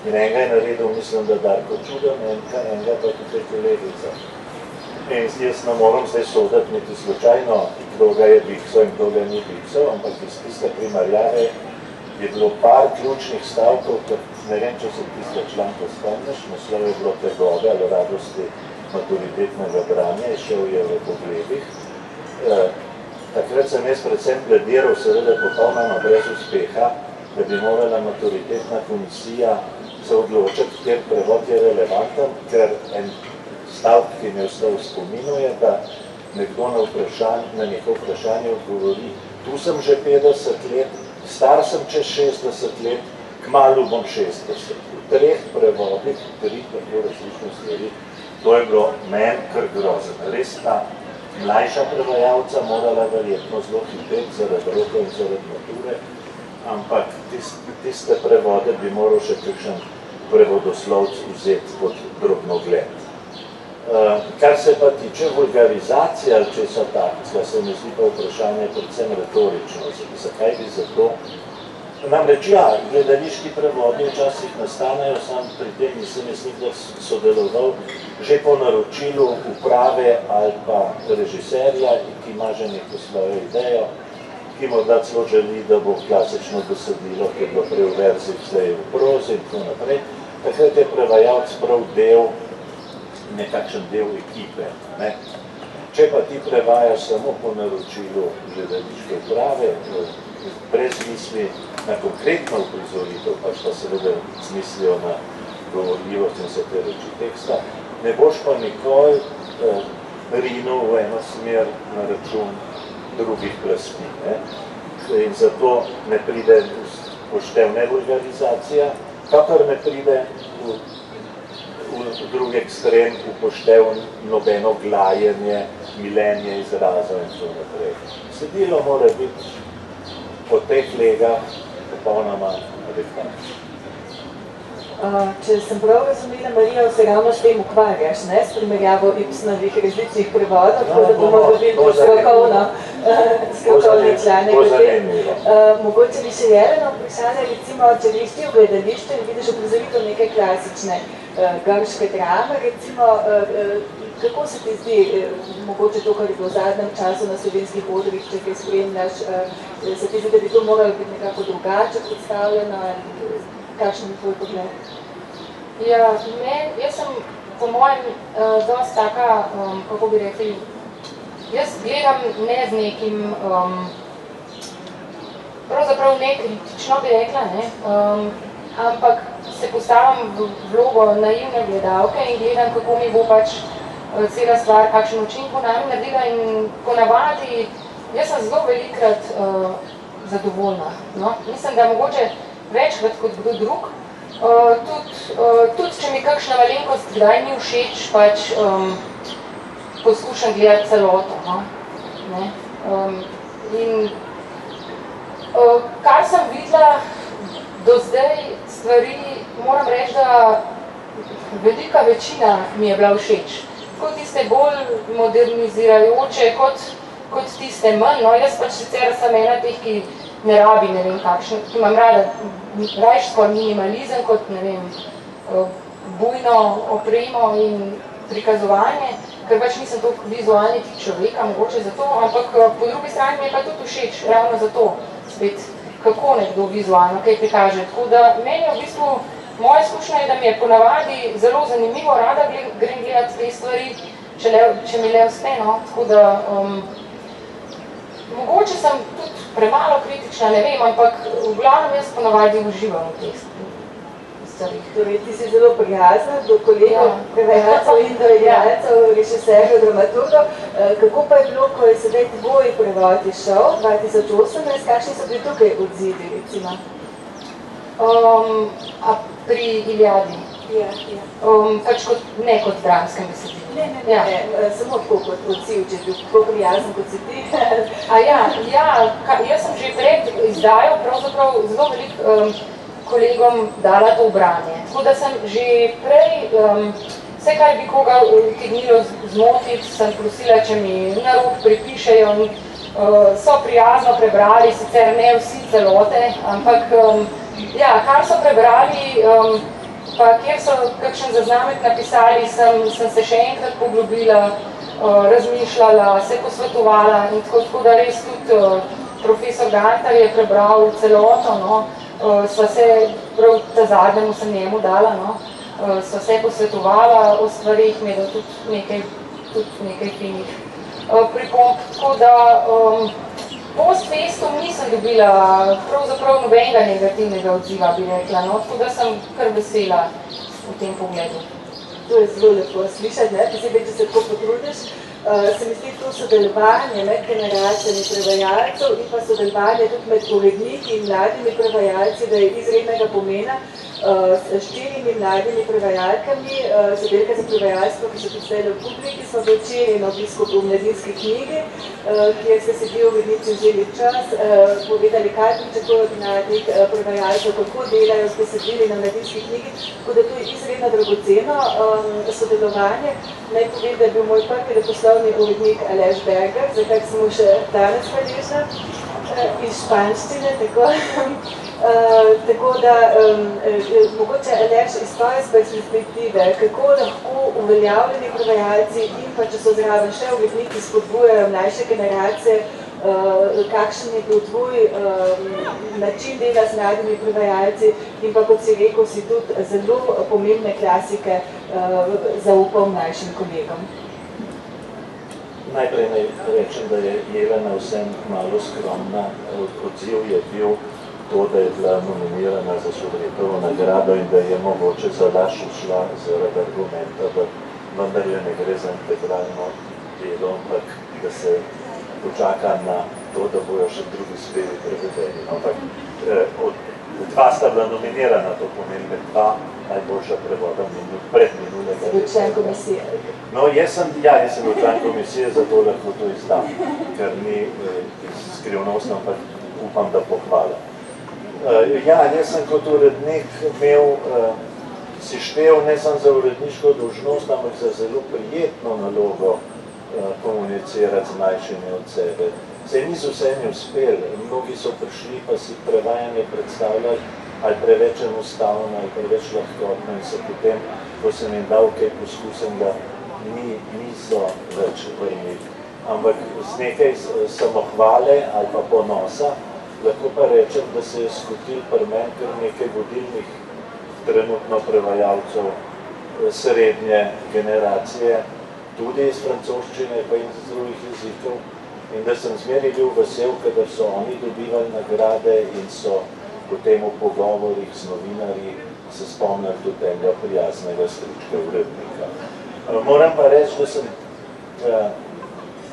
In enega je naredil, mislim, da Darko Čuden, enega pa tudi kolegica. In jaz ne moram zdaj soditi niti slučajno, kdo ga je biksal in kdo ga ni biksal, ampak iz tiste primarjave je bilo par ključnih stavkov, ker ne vem, če se tiste članke spomniš, naslov je bilo Tegobe ali radosti maturitetnega branja, šel je v pogledih. Takrat sem jaz predvsem plediral, seveda popolnoma brez uspeha, da bi morala maturitetna komisija se odločiti, kjer prevod je relevanten, ker en stavk, ki mi je ostal v spominu, je, da nekdo na neko vprašanje odgovori, tu sem že 50 let, star sem čez 60 let, kmalu bom 60. V 3 prevodih, 3 tako različne stvari, to je bilo meni kar grozen. Res ta mlajša prevajalca morala verjetno zelo hiteti zaradi roka in zaradi mature, ampak tiste prevode bi moral še kakšen prevodoslovc vzeti pod drobnogled. Kar se pa tiče vulgarizacije ali česa takega, se mi zdi pa vprašanje predvsem retorično. Zakaj bi za to? Namreč ja, gledališki prevodi včasih nastanejo, sam pri tem nisem jaz nikdar sodeloval, že po naročilu uprave ali pa režiserja, ki ima že neko svojo idejo, ki morda celo želi, da bo klasično besedilo, ki je bilo prej v verziji, zdaj v prozi in tako naprej. Takrat je prevajalc prav nekakšen del ekipe. Če pa ti prevajaš samo po naročilu gledališke uprave, brez misli na konkretno uprizoritev, pač pa seveda smislijo na govorljivost in se te reči teksta, ne boš pa nikoli rinil v eno smer na račun drugih plasti. In zato ne pride poštev vulgarizacija, kakor ne pride v drugi ekstrem upoštev nobeno glajenje, milenje izrazov in tako naprej. Sedilo mora biti po teh legah popolnoma adekvatno. Če sem prav razumela, Marija, se ravno s tem ukvarjaš, s primerjavo Ibsenovih različnih prevodov, tako da bomo dobili strokovne člane. Mogoče bi še Jelena vprašala, recimo, če greš ti v gledališče in vidiš uprizoritev neke klasične grške drame, recimo, kako se ti zdi, mogoče to, kar je bilo v zadnjem času na slovenskih odrih, če kaj spremljaš, se ti zdi, da bi to moralo biti nekako drugače predstavljeno, kakšen je tvoj pogled? Ja, jaz sem po mojem dosti taka, kako bi rekli, jaz gledam ne z nekim, pravzaprav ne kritično bi rekla, ampak se postavim v vlogo naivne gledalke in gledam, kako mi bo pač cela stvar, kakšen učinek bo nami naredila in ponavadi, jaz sem zelo velikrat zadovoljna. Mislim, da mogoče večkrat kot kdo drug, tudi če mi kakšna malenkost kdaj ni všeč, pač poskušam gledati celoto. In kar sem videla do zdaj stvari, moram reči, da velika večina mi je bila všeč. Kot tiste bolj modernizirajoče, kot kot tiste manj. No, jaz pač sicer sem ena teh, ki ne rabi, ne vem kakšen, ki imam rada rajš skoraj minimalizem kot, ne vem, bujno opremo in prikazovanje, ker pač nisem to vizualni tip človeka, mogoče zato, ampak po drugi strani mi je pa tudi všeč, ravno zato, spet, kako nekdo vizualno kaj prikaže. Tako da meni v bistvu, moja izkušnja je, da mi je ponavadi zelo zanimivo, rada grem gledati te stvari, če mi le uspe, no, tako da mogoče sem tudi premalo kritična, ne vem, ampak v glavnem jaz ponavadi uživam v teh stvarih. Torej, ti si zelo prijazna do kolegov, prevajalcev in do igralcev, režiserjev, dramaturgov. Kako pa je bilo, ko je sedaj tvoj prevod izšel, 2018, kakšni so bili tukaj odzivi, recimo? Pri Iliadi? Ja. Pač ne kot dramskem besedilu. Ne, samo tako kot odziv, če je bil tako prijazen kot si ti. Jaz sem že pred izdajo pravzaprav zelo veliko kolegom dala to branje. Tako da sem že prej, vse kar bi koga utegnilo zmotiti, sem prosila, če mi na rok pripišejo in so prijazno prebrali, sicer ne vsi celote, ampak kar so prebrali, pa kjer so kakšen zaznamek napisali, sem se še enkrat poglobila, razmišljala, se posvetovala in tako da res tudi profesor Gantar je prebral celoto, no, sva se, prav ta zadnjemu sem njemu dala, no, sva se posvetovala o stvarih, imela tudi nekaj finih pripomb, tako da post festum nisem dobila pravzaprav nobenega negativnega odziva, bi rekla, no, tako da sem kar vesela v tem pogledu. To je zelo lepo slišati, ne, posebej, če se tako potrudiš. Se mi zdi to sodelovanje med generacijami prevajalcev in pa sodelovanje tudi med uredniki in mladimi prevajalci, da je izrednega pomena. S 4 mladimi prevajalkami, sodelke za prevajalstvo, ki so tudi zdaj v publiki, smo včeraj na obisku v mladinski knjigi, kjer ste se bil urednici vzeli čas, povedali, kaj pričakujejo od mladih prevajalcev, kako delajo s besedili na mladinski knjigi, tako da to je izredno dragoceno sodelovanje. Naj povem, da je bil moj prvi leposlovni urednik Aleš Berger, za kar sem mu še danes hvaležna, iz španščine, tako da mogoče Aleš iz tvoje perspektive, kako lahko uveljavljeni prevajalci in pa če so zraven še uredniki spodbujajo mlajše generacije, kakšen je bil tvoj način dela z mladimi prevajalci in pa, kot si rekel, si tudi zelo pomembne klasike zaupal mlajšim kolegom. Najprej naj rečem, da je Jelena vsem malo skromna. Odziv je bil to, da je bila nominirana za Šubretovo nagrado in da je mogoče za laž ušla zaradi argumenta, da vendar ne gre za integralno delo, ampak da se počaka na to, da bojo še drugi spevi prevedeni. Ampak dva sta bila nominirana, to pomeni dva najboljša prevoda predminulega. Si bil član komisije? No, jaz sem bil član komisije, zato lahko to izdam, ker ni skrivnostno, ampak upam, da pohvala. Jaz sem kot urednik imel si štel ne samo za uredniško dolžnost, ampak za zelo prijetno nalogo komunicirati z mlajšimi od sebe. Saj niso vsemi uspeli, mnogi so prišli, pa si prevajanje predstavljali ali preveč enostavno, ali preveč lahkotno in se potem, ko sem jim dal kaj poskusenega, niso več vrnili. Ampak z nekaj samohvale ali pa ponosa, lahko pa rečem, da se je skotil pri meni kar nekaj vodilnih trenutno prevajalcev srednje generacije, tudi iz francoščine pa in iz drugih jezikov, in da sem zmeraj bil vesel, kadar so oni dobivali nagrade in so potem v pogovorih z novinarji se spomnili tudi enega prijaznega strička urednika. Moram pa reči, da sem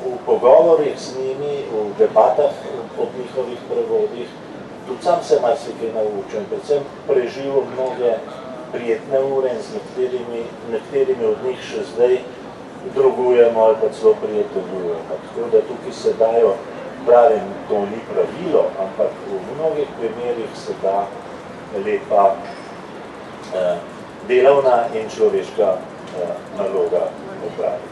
v pogovorih z njimi, v debatah ob njihovih prevodih, tudi sam se marsikaj naučim, predvsem preživel mnoge prijetne ure in z nekaterimi od njih še zdaj drugujemo ali pa celo prijateljujemo. Tako da tukaj se dajo, pravim, to ni pravilo, ampak v mnogih primerih se da lepa delovna in človeška naloga opraviti.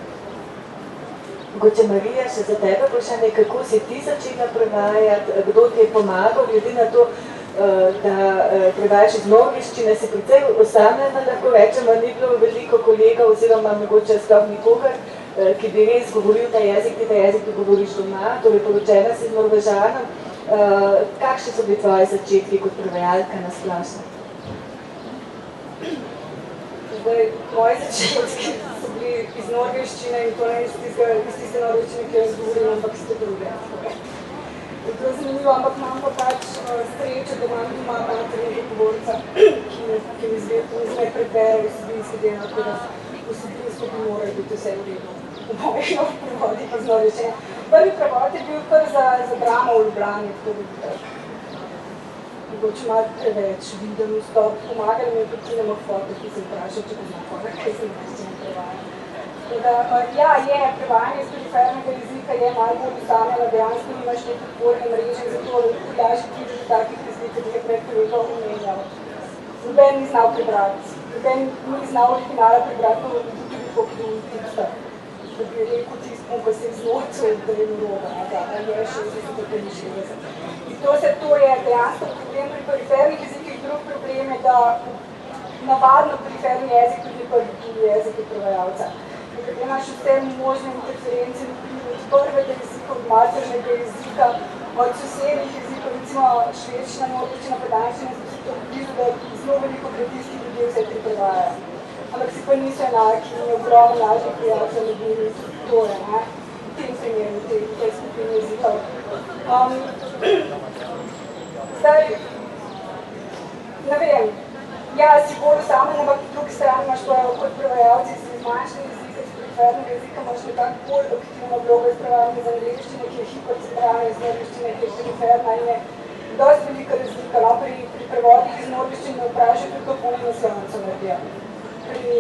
Mogoče Marija, še za tebe vprašanje, kako si ti začela prevajati, kdo ti je pomagal, glede na to, da prevajaš iz norveščine, si precej osamljena, lahko rečemo, ni bilo veliko kolegov oziroma mogoče sploh nikogar, ki bi res govoril ta jezik, ti govoriš doma, torej poročena si z Norvežanom. Kakšni so bili tvoji začetki kot prevajalka na splošno? Moji začetki so bili iz norveščine in to ne iz tiste norveščine, ki jaz govorim, ampak iz te druge. Je bilo zanimivo, ampak imam pa pač srečo, da imam doma maternega govorca, ki mi zme prebere vsebinski del, tako da vsebinsko bi morali biti vse v redu v mojih prevodih iz norveščine. Prvi prevod je bil kar za dramo v Ljubljani, tako da bi tako. Mogoče malo preveč videm vstop, pomagali mi tudi na mojih fotih, ki sem vprašal, če poznam fotah, kaj sem norveščine prevajala. Ja, je, prevajanje iz perifernega jezika je malo bolj usamljeno, dejansko nimaš te podporne mreže, zato lažje pride do takih jezikov, ki je pred kolega omenjal. Noben ni znal prebrati, noben ni znal originala prebrati, no tudi pokidil teksta, da bi rekel tistom, ko se je znočil, da je naroga, da je 60, da ni 60. To je dejansko problem pri perifernih jezikih, drug problem je, da navadno periferni jezik tudi prvi jezik je prevajalca. Ker imaš vse možne interference od prvega jezika, od maternega jezika, od sosednjih jezikov, recimo švedščina, norveščina, danščina, so si to blizu, da zelo veliko kratijskih ljudi vse tri prevajajo. Ampak si pa niso enaki in je ogromno lažje prevajalcev med njimi, to je, ne? V tem primeru, v tej skupini jezikov. Zdaj, ne vem, ja, si bolj osamljen, ampak po drugi strani imaš pa kot prevajalci iz manjšega jezika, iz perifernega jezika, imaš nekako bolj aktivno vlogo iz prevajanja iz angleščine, ki je hipercentralna, iz norveščine, ki je periferna in je dosti velika razlika. No, pri prevodih iz norveščine vprašaj, kako pomembno slovenco naredijo. Pri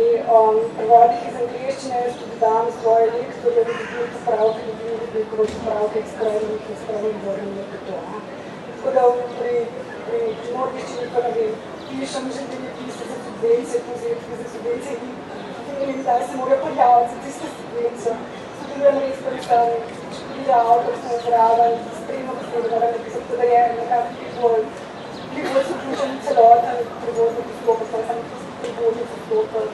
prevodih iz angleščine jaz tudi dam svoje lektorje, da bi popravke, da bi nekaj popravke ekspravnih vrnili po to. Tako da pri norveščini pa ne vem, pišem že pise za subvencije, povzetke za subvencije in ne vem, kdaj se morajo pojaviti za tiste subvencije. Sodelujem res predstavljam, če pride avtor, sem zraven, spremno moram napisati, tako da je nekako bolj zaključen celoten prevodni postopek, pa sem prevodni postopek,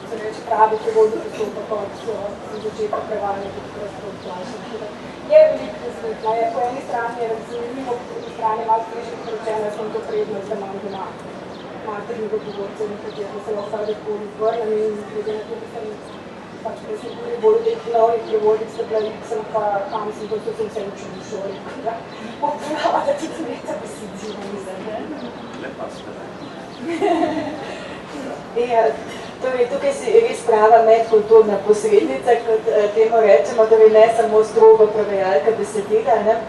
se reče pravi prevodni postopek, kot začetka prevajanja, kot prosto odplašen. Je veliko razlika, je po eni strani razumljivo, po drugi strani malo težje poročeno, jaz sem to prednost, da imam doma maternega govorca in katero se lahko kdajkoli vrnem in glede na to, da sem pač prej sem govoril bolj o teh novih prevodih, se bila sem pa kam sem to sem se učil v šoli, da obravnavati tudi nekaj besedila, mislim. Lepa spredaj. Ja, torej tukaj si res prava medkulturna posrednica, kot temu rečemo, torej ne samo strogo prevajalka besedila, ne.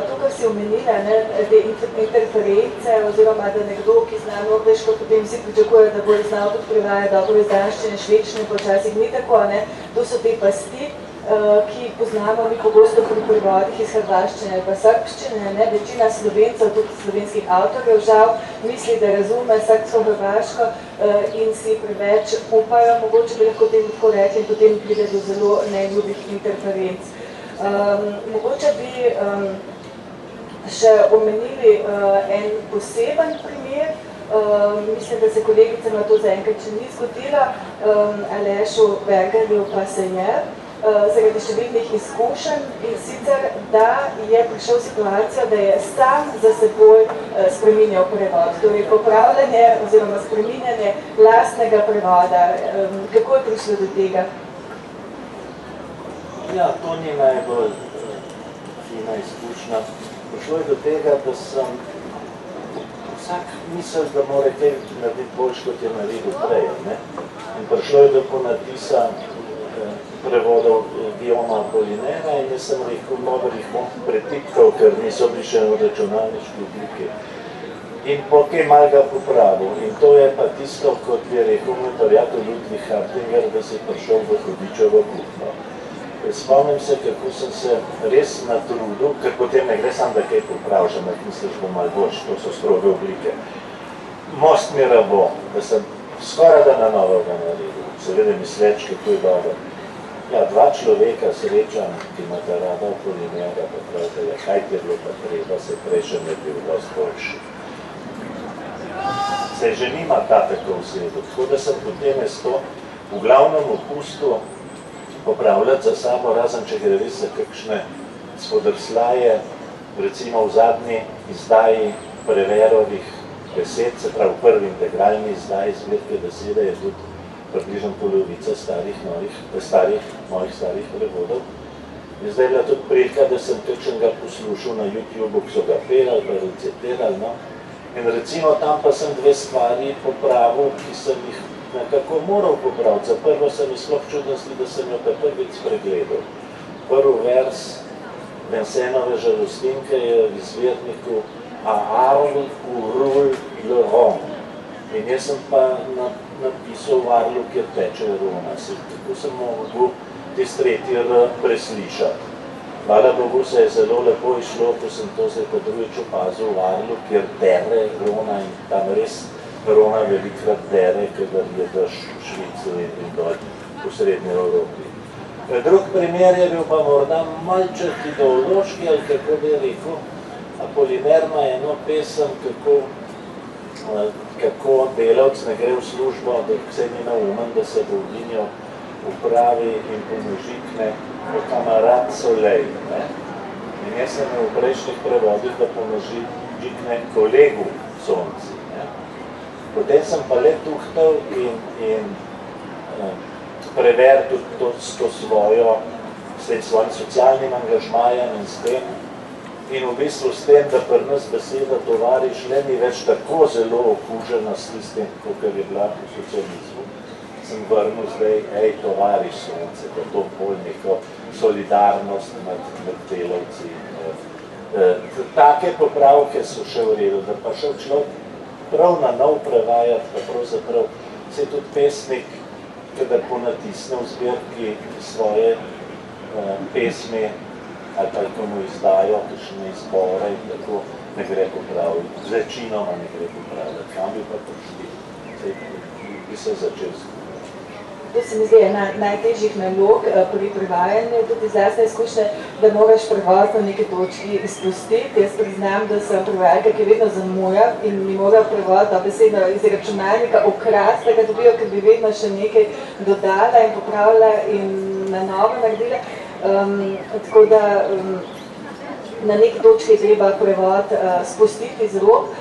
Tukaj si omenila, ne, te interference oziroma, da nekdo, ki zna norveško, potem si pričakuje, da bo znal tudi prevajati dobro iz danščine, švedščine, počasih ni tako, ne. To so te pasti, ki poznamo mi pogosto pri prevodih iz hrvaščine ali pa srbščine, ne, večina Slovencev, tudi slovenskih avtorjev, žal, misli, da razume srbsko-hrvaško in si preveč upajo, mogoče bi lahko temu tako rekli, in potem pride do zelo neljubih interferenc. Mogoče bi še omenili en poseben primer, mislim, da se kolegicama to zaenkrat še ni zgodilo, Alešu Bergerju pa se je, zaradi številnih izkušenj in sicer, da je prišel v situacijo, da je sam za seboj spreminjal prevod, torej popravljanje oziroma spreminjanje lastnega prevoda. Kako je prišlo do tega? Ja, to ni najbolj fina izkušnja. Prišlo je do tega, da sem vsak mislil, da mora kaj narediti boljš, kot je naredil prej. Ne? In prišlo je do ponatisa prevodov Guillauma Apollinaire in jaz sem rekel, mnogo jih bom pretipkal, ker niso bili še v računalniški obliki. In potem malo ga popravil. In to je pa tisto, kot je rekel moj prijatelj Ludwig Hartinger, da si prišel v Hudičevo kuhno. Spomnim se, kako sem se res natrudil, ker potem ne gre sam, da kaj popraviš, ampak misliš, bo malo boljš, to so stroge oblike. Most mi rabo, da sem skoraj da na novo ga naredil, seveda misleč, kako je dobro. Ja, dva človeka srečam, ki imata rada okoli njega, pa pravite, kaj ti je bilo pa treba, se prej še ne bil dosti boljši. Se že nima ta tako vsedo, tako da sem potem jaz to v glavnem opustil popravljati za sabo, razen če gre res za kakšne spodrslaje, recimo v zadnji izdaji Preverovih besed, se pravi v prvi integralni izdaji zbirke besede je tudi približno polovica mojih starih prevodov. In zdaj je bila tudi prilika, da sem kakšnega poslušal na YouTubeu, ki so ga pelali, pa recitirali, no. In recimo tam pa sem dve stvari popravil, ki sem jih nekako moral popraviti. Za prvo sem jih sploh čudnosti, da sem jo pa prvič pregledal. Prvi vers Vincenove žalostinke je v izvirniku A Arles roule le Rhône. In jaz sem pa napisal v Arlu, kjer teče Rona. Tako sem mogel tisti tretji R preslišati. Hvala Bogu se je zelo lepo išlo, ko sem to zdaj pa drugič opazil v Arlu, kjer dere Rona in tam res Rona velikrat dere, kadar je dež v Švici in dol v srednji Evropi. Drug primer je bil pa morda malček ideološki, ali kako bi rekel, Apolinerma je eno pesem, kako delavc ne gre v službo, da vse ni naumen, da se dolginjo upravi in pomožikne v kamarad Soleil. In jaz sem v prejšnjih prevodih, da pomožikne kolegu Sonci. Potem sem pa le tuhtal in prever tudi to svojim socialnim angažmajem in s tem, in v bistvu s tem, da pri nas beseda tovariš ne ni več tako zelo okužena s tistim, kakor je bila v socializmu. Sem vrnil zdaj, tovariš Sonce, da to bolj neko solidarnost med delavci. Take popravke so še v redu, da pa šel človek prav na nov prevajati, pa pravzaprav se tudi pesnik, kadar ponatisne v zbirki svoje pesmi, ali pa komu izdajo, kakšne izbore in tako ne gre popraviti. Z večinoma ne gre popraviti. Kam bi pa prišli? Bi se začel skupaj. To se mi zdi ena najtežjih nalog pri prevajanju, tudi zlasti izkušnje, da moraš prevod na neki točki izpustiti. Jaz priznam, da sem prevajalka, ki vedno zamuja in mi mora prevod dobesedno iz računalnika okrasti, da ga dobijo, ker bi vedno še nekaj dodala in popravila in na novo naredila. Tako da na neki točki je treba prevod spustiti z rok.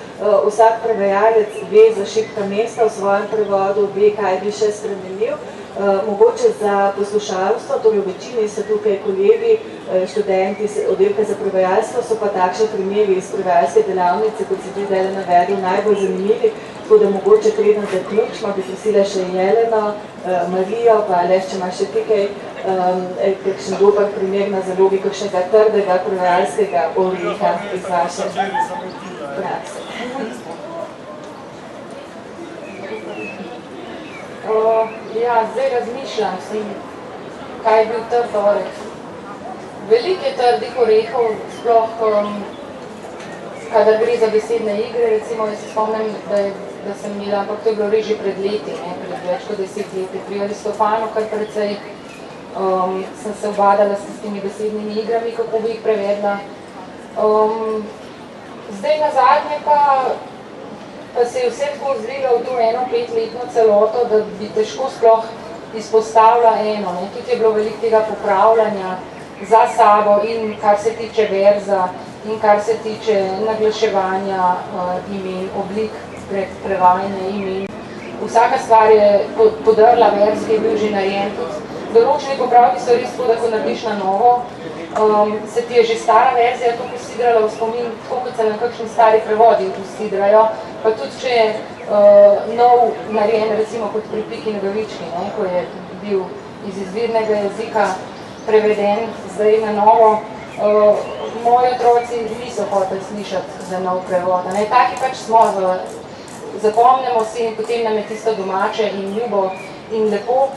Vsak prevajalec ve za šibka mesta v svojem prevodu, ve, kaj bi še spremenil. Mogoče za poslušalstvo, torej v večini so tukaj kolegi, študenti oddelka za prevajalstvo, so pa takšni primeri iz prevajalske delavnice, kot se ti zdaj navedel, najbolj zanimivi. Tako da mogoče preden zaključimo, bi prosila še Jeleno, Marijo, pa Aleš, če imaš še tukaj kakšen dober primer na zalogi kakšnega trdega prevajalskega oreha iz vaše prakse. Ja, zdaj razmišljam si, kaj je bil trd oreh. Veliko je trdih orehov, sploh kadar gre za besedne igre, recimo, jaz se spomnim, da sem imela, ampak to je bilo res že pred leti, pred več kot 10 leti, pri Aristofanu, kar precej sem se obadala s tistimi besednimi igrami, kako bi jih prevedla. Zdaj na zadnje pa se je vse tako zlilo v to eno 5-letno celoto, da bi težko sploh izpostavila eno. Tudi je bilo veliko tega popravljanja za sabo in kar se tiče verza in kar se tiče naglaševanja imen, oblik prevajanja imen. Vsaka stvar je podrla verz, ki je bil že narejen. Določeni popravki so res tako, da ko narediš na novo, se ti je že stara verzija to posidrala v spomin, tako kot se na kakšni stari prevodi posidrajo, pa tudi če je nov narejen, recimo kot pri Piki Nogavički, ko je bil iz izvirnega jezika preveden zdaj na novo, moji otroci niso hoteli slišati za nov prevod. Taki pač smo, zapomnimo si in potem nam je tisto domače in ljubo in lepo.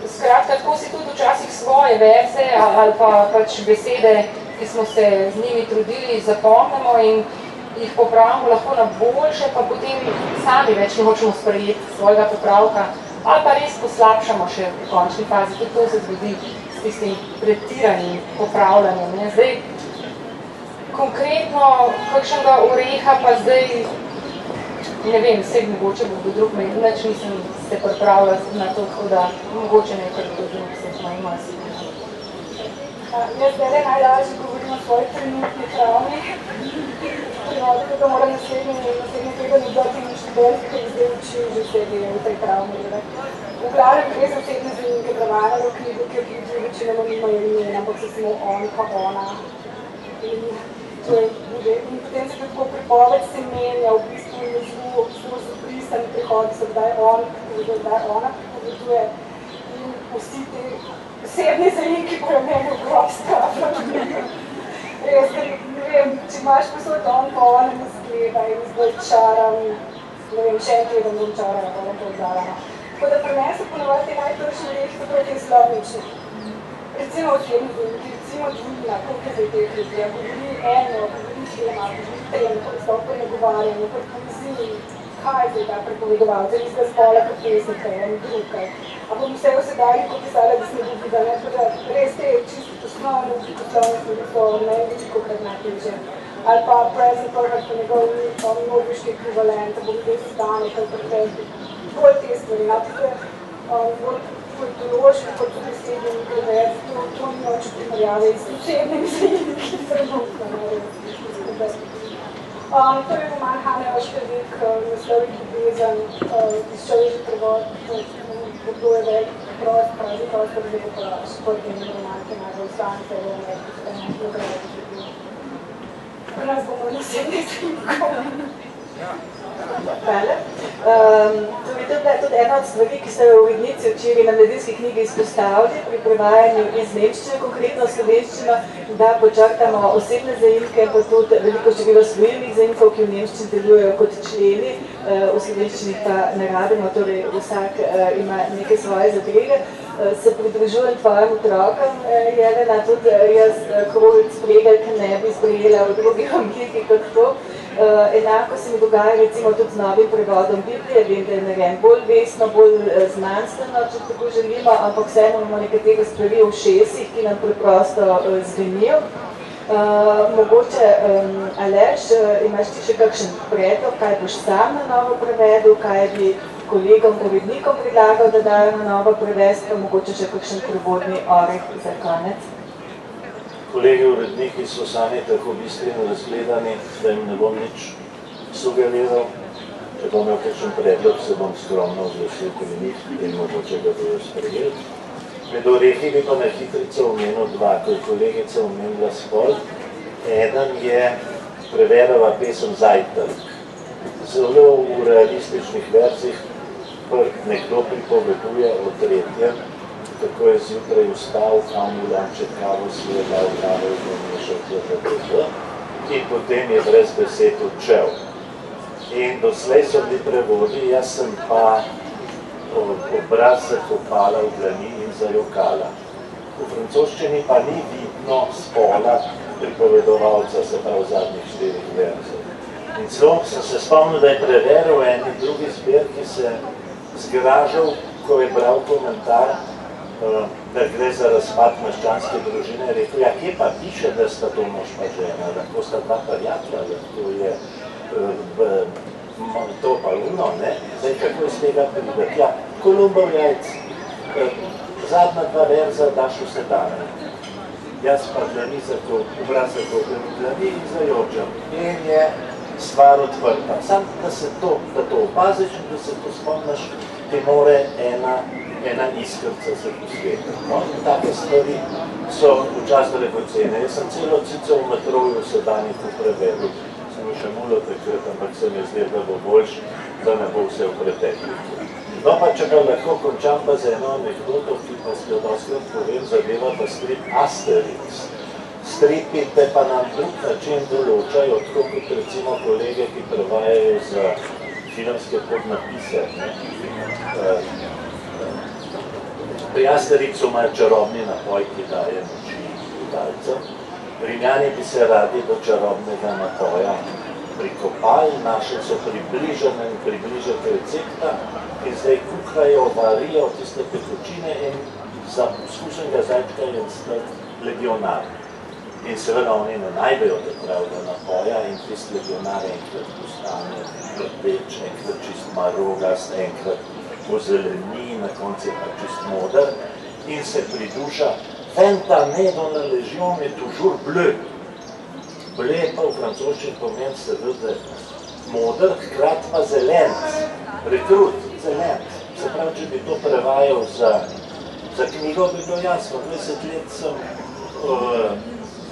Skratka, tako si tudi včasih svoje verze ali pa pač besede, ki smo se z njimi trudili, zapomnimo in jih popravimo lahko na boljše, pa potem sami več ne hočemo sprejeti svojega popravka ali pa res poslabšamo še v končni fazi, tudi to se zgodi s tistim pretiranim popravljanjem. Ne? Zdaj, konkretno, kakšnega oreha pa zdaj, ne vem, vseh mogoče bo drug me, nič nisem se pripravila na to, tako da mogoče nekaj drug se ima si. Jaz zdaj najlažje govorim o svoji trenutni travmi. Privodite, da moram naslednji teden izdati na študent, ki je zdaj učil že sebi v tej travmi. V glavnem gre za osebne zanimke prevajanja v knjigu, ki jo večinoma nimajo imen, ampak so samo on pa ona. In potem se tako pripoved se menja, v bistvu je zelo zabrisan prihod, so kdaj on, kdaj ona pripoveduje. In vsi te osebni zanimki bojo meni v grob stavljali. Res, ne vem, če imaš posod on pa ona ne zgleda in zdaj čaram, ne vem, še en teden bom čarala, pa bom to oddala. Tako da pri meni so ponovati te najprši reči, tako je slovnični. Recimo osebni zanimki, recimo dvojina, koliko je zdaj teh ljudi, govori eno, govori dvema, govori trem, stop pri nagovarjanju, pri poeziji, kaj zdaj ta prepovedoval, zdaj izgleda spola kot pesnika, en drugaj. A bom vse v sedajni popisala, da se ne bo videla, tako da res te čisto osnovne poslovne stvari so meni velikokrat najtežje. Ali pa present perfect, pa njegov norveški ekvivalent, da bom zdaj sedanje, kaj perfekti. Bolj te stvari, bolj politološki, kot tudi osebni preveč, to ni noče primerjave z osebnimi zanimki, trenutno, res. To je roman Hane Ošpevik, naslov Ljubezen, izšel je že prevod, kdo je velik prost, pravi prostor, zdaj bo pa športni roman, ki najbolj stane, pri nas bomo naslednji zanimkov. Hvala. To je tudi ena od stvari, ki ste v Ignici včeraj na mladinski knjigi izpostavili pri prevajanju iz nemščine, konkretno slovenščino, da počrtamo osebne zaimke, pa tudi veliko število svojilnih zaimkov, ki v nemščini delujejo kot členi, v slovenščini pa ne rabimo, torej vsak ima neke svoje zadrege. Se pridružujem tvojim otrokom, Jelena, tudi jaz krojc pregelk ne bi sprejela v drugih obliki kot to. Enako se mi dogaja recimo tudi z novim prevodom Biblije, vem, da je narejen bolj vesno, bolj znanstveno, če tako želimo, ampak vseeno imamo nekatere stvari v ušesih, ki nam preprosto zvenijo. Mogoče, Aleš, imaš ti še kakšen predlog, kaj boš sam na novo prevedel, kaj bi kolegom, prevednikom predlagal, da dajo na novo prevest, pa mogoče še kakšen prevodni oreh za konec? Kolegi uredniki so sami tako bistveno razgledani, da jim ne bom nič sugeriral. Če bom imel kakšen predlog, se bom skromno oglasil pri njih in mogoče ga bojo sprejeli. Med orehi bi pa na hitrico omenil dva, ko je kolegica omenila spol. Eden je Preverova pesem Zajtrk. Zelo v realističnih verzih nekdo pripoveduje o tretjem, kako je zjutraj vstal, kam v lanček kavo sledal, kavo je pomešal, in potem je brez besed odšel. In doslej so bili prevodi, jaz sem pa obraz zakopala v dlani in zajokala. V francoščini pa ni vidno spola pripovedovalca, se pravi zadnjih 4 verzov. In celo sem se spomnil, da je preveril eni drugi zbir, ki se zgražal, ko je bral komentar, da gre za razpad meščanske družine, je rekel, ja, kje pa piše, da sta to mož pa žena, lahko sta dva prijatelja, lahko je to pa uno, ne? Zdaj, kako iz tega pridati? Ja, Kolumbov jajc, zadnja 2 verza daš v sedanje. Jaz pa dlani obraz zakopim v dlani in zajočem. In je stvar odprta. Sam, da to opaziš in da se to spomniš, ti more ena iskrca se posveti. No, take stvari so včasno dragocene. Jaz sem celo cico v Metroju sedanjih v prevedu. Sem še mulo takrat, ampak se mi zdi, da bo boljš, da ne bo vse v preteklosti. No pa, če ga lahko končam pa z eno anekdoto, ki pa se jo doskrat povem, zadeva pa strip Asterix. Stripi te pa na drug način določajo, tako kot recimo kolege, ki prevajajo za filmske podnapise. Pri Asterixu imajo čarobni napoj, ki daje moči gledalcem. Rimljani bi se radi do čarobnega napoja prikopali, našli so približati recepta in zdaj kuhajo, varijo tiste pekočine in za poskušenega zajčka je stat legionar. In seveda oni ne najdejo pravega napoja in tisti legionar enkrat postane rdeč, enkrat čist marogast, enkrat pozeleni, na koncu je pa čist moder in se priduša fentane dans la légion est toujours bleu. Bleu pa v francoščini pomeni seveda moder, hkrati pa zelen, rekrut, zelen. Se pravi, če bi to prevajal za knjigo, bi bilo jasno. 20 let sem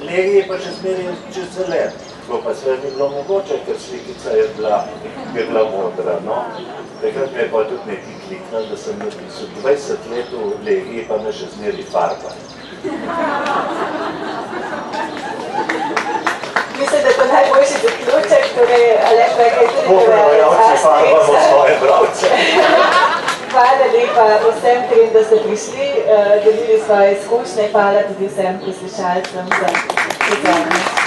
legiji pa še zmeraj čez zelen. To pa seveda ni bilo mogoče, ker slikica je bila modra. No? Takrat mi je pa tudi nekaj kliknil, da sem napisal 20 let v legiji, pa me še zmeraj farba. Mislim, da je to najboljši zaključek, torej Aleš Berger je tudi prevajalci farbamo svoje bralce. Hvala lepa vsem trem, da ste prišli, delili svoje izkušnje, hvala tudi vsem poslušalcem za pozornost.